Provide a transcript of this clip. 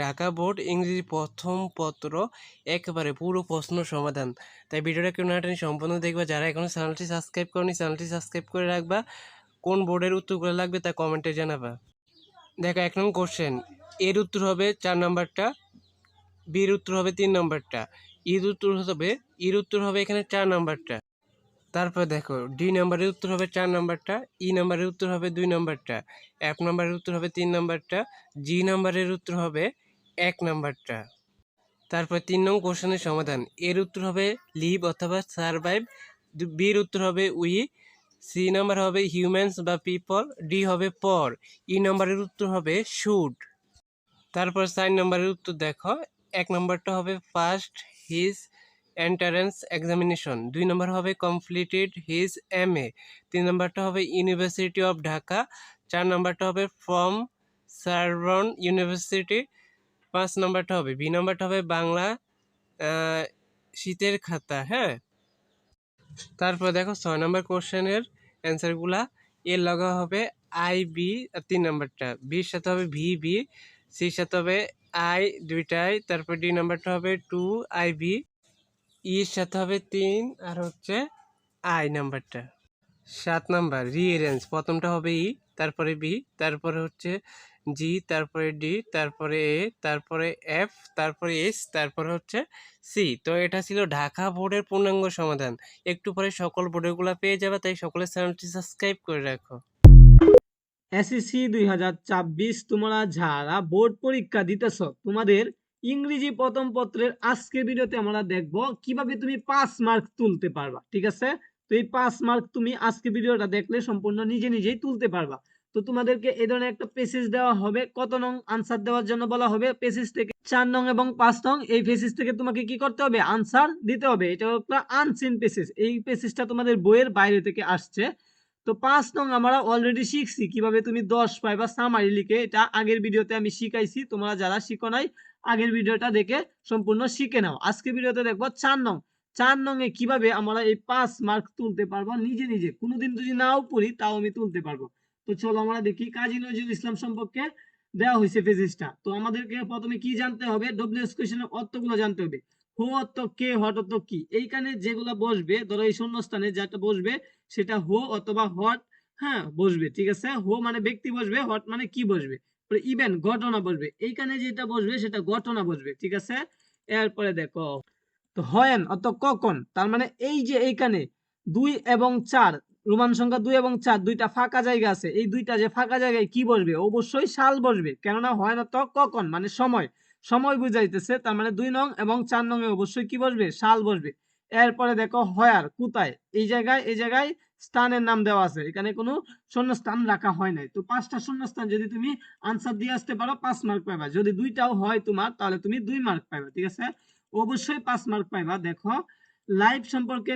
Dhaka board ইংরেজি প্রথম পত্র একেবারে পুরো প্রশ্ন সমাধান। তাই ভিডিওটা কেউ না টেনে সম্পূর্ণ দেখবা। যারা এখনো চ্যানেলটি সাবস্ক্রাইব করনি চ্যানেলটি সাবস্ক্রাইব করে রাখবা। কোন বোর্ডের উত্তরগুলো লাগবে তা কমেন্টে জানাবা। দেখো ১ নং কোশ্চেন, এর উত্তর হবে ৪ নাম্বারটা, বির উত্তর হবে ৩ নাম্বারটা, ইর উত্তর হবে এখানে ৪ নাম্বারটা। তারপর দেখো ডি নাম্বারের উত্তর হবে ৪ নাম্বারটা, ই নাম্বারের উত্তর হবে ২ নাম্বারটা, এফ নাম্বারের উত্তর হবে ৩ নাম্বারটা, জি নাম্বারের উত্তর হবে ১ নাম্বারটা। তারপর ৩ নং কোশ্চেনের সমাধান, এর উত্তর হবে লিভ অথবা সারভাইভ, বির উত্তর হবে উই, সি নাম্বার হবে হিউম্যানস বা পিপল, ডি হবে পর, ই নাম্বারের উত্তর হবে শুড। তারপর ৪ নম্বরের উত্তর দেখো, ১ নম্বরটা হবে ফার্স্ট হিজ এন্ট্রান্স এক্সামিনেশন, ২ নম্বর হবে কমপ্লিটেড হিজ MA, ৩ নম্বরটা হবে ইউনিভার্সিটি অফ ঢাকা, ৪ নম্বরটা হবে ফ্রম সারবন ইউনিভার্সিটি, ৫ নম্বরটা হবে বি নম্বরটা হবে বাংলা শীতের খাতা। হ্যাঁ, তারপর দেখো ৬ নম্বর কোশ্চেনের অ্যান্সারগুলা, এর লগা হবে IB, ৩ নম্বরটা, বির সাথে হবে VB, সির সাথে হবে I দুইটাই, তারপর ডি নাম্বারটা হবে 2IB, ইর সাথে হবে ৩ আর হচ্ছে I নাম্বারটা। ৭ নাম্বার রিঅ্যারেঞ্জ, প্রথমটা হবে ই, তারপরে বি, তারপরে হচ্ছে জি, তারপরে ডি, তারপরে এ, তারপরে এফ, তারপরে এস, তারপরে হচ্ছে সি। তো এটা ছিল ঢাকা বোর্ডের পূর্ণাঙ্গ সমাধান। একটু পরে সকল বোর্ডেরগুলো পেয়ে যাবে, তাই সকলের চ্যানেলটি সাবস্ক্রাইব করে রাখো। SSC 2026 তোমরা যারা বোর্ড পরীক্ষা দিতেছ, তোমাদের ইংরেজি প্রথম পত্রের আজকের ভিডিওতে আমরা দেখব কিভাবে তুমি 5 মার্ক তুলতে পারবা। ঠিক আছে, তো এই 5 মার্ক তুমি আজকে ভিডিওটা দেখলে সম্পূর্ণ নিজে নিজেই তুলতে পারবা। তো তোমাদেরকে এই ধরনের একটা পেসেজ দেওয়া হবে, কত নং আনসার দেওয়ার জন্য বলা হবে, পেসেজ থেকে 4 নং এবং 5 নং এই পেসেজ থেকে তোমাকে কি করতে হবে, আনসার দিতে হবে। এটা একটা আনসিন পেসেজ, এই পেসেজটা তোমাদের বইয়ের বাইরে থেকে আসছে। তো 5 নং আমরা অলরেডি শিখছি কিভাবে তুমি 10 পাইবা সামারি লিখে, এটা আগের ভিডিওতে আমি শিখাইছি। তোমরা যারা শিখো নাই আগের ভিডিওটা দেখে সম্পূর্ণ শিখে নাও। আজকে ভিডিওতে দেখবো 4 নং, 4 নং এ কিভাবে আমরা এই 5 মার্ক তুলতে পারবো নিজে নিজে, কোনোদিন যদি নাও পড়ি তাও আমি তুলতে পারবো। তো চলো আমরা দেখি। কাজী নজরুল ইসলাম সম্পর্কে দেওয়া হয়েছে পেজেসটা। তো আমাদেরকে প্রথমে কি জানতে হবে, ডব্লিউএস কোশ্চেনের অর্থগুলো জানতে হবে। হো অর্থ কে, হট অর্থ কি, এইখানে যেগুলো বসবে, ধরো এই শূন্যস্থানে যেটা বসবে সেটা হো অথবা হট, হ্যাঁ বসবে। ঠিক আছে, হো মানে ব্যক্তি বসবে, হট মানে কি বসবে, ইভেন্ট ঘটনা বসবে, এইখানে যেটা বসবে সেটা ঘটনা বসবে। ঠিক আছে, এরপরে দেখো, তো হয়েন অত কখন, তার মানে এই যে এইখানে 2 এবং 4, রোমান সংখ্যা 2 এবং 4 দুইটা ফাঁকা জায়গা আছে, এই দুইটা যে ফাঁকা জায়গায় কি বসবে, অবশ্যই সাল বসবে, কেননা হয়েন অত কখন মানে সময়, সময় বুঝাইতেছে। তার মানে 2 নং এবং 4 নং এ অবশ্যই কি বসবে, সাল বসবে। এরপরে দেখো হয়ার, কোথায়, এই জায়গায়, এই জায়গায় স্থানের নাম দেওয়া আছে, এখানে কোনো শূন্যস্থান রাখা হয় নাই। তো 5টা শূন্যস্থান যদি তুমি আনসার দিয়ে আসতে পারো 5 মার্ক পাবা, যদি দুইটাও হয় তোমার তাহলে তুমি 2 মার্ক পাবা। ঠিক আছে, অবশ্যই 5 মার্ক পাইবা। দেখো লাইভ সম্পর্কে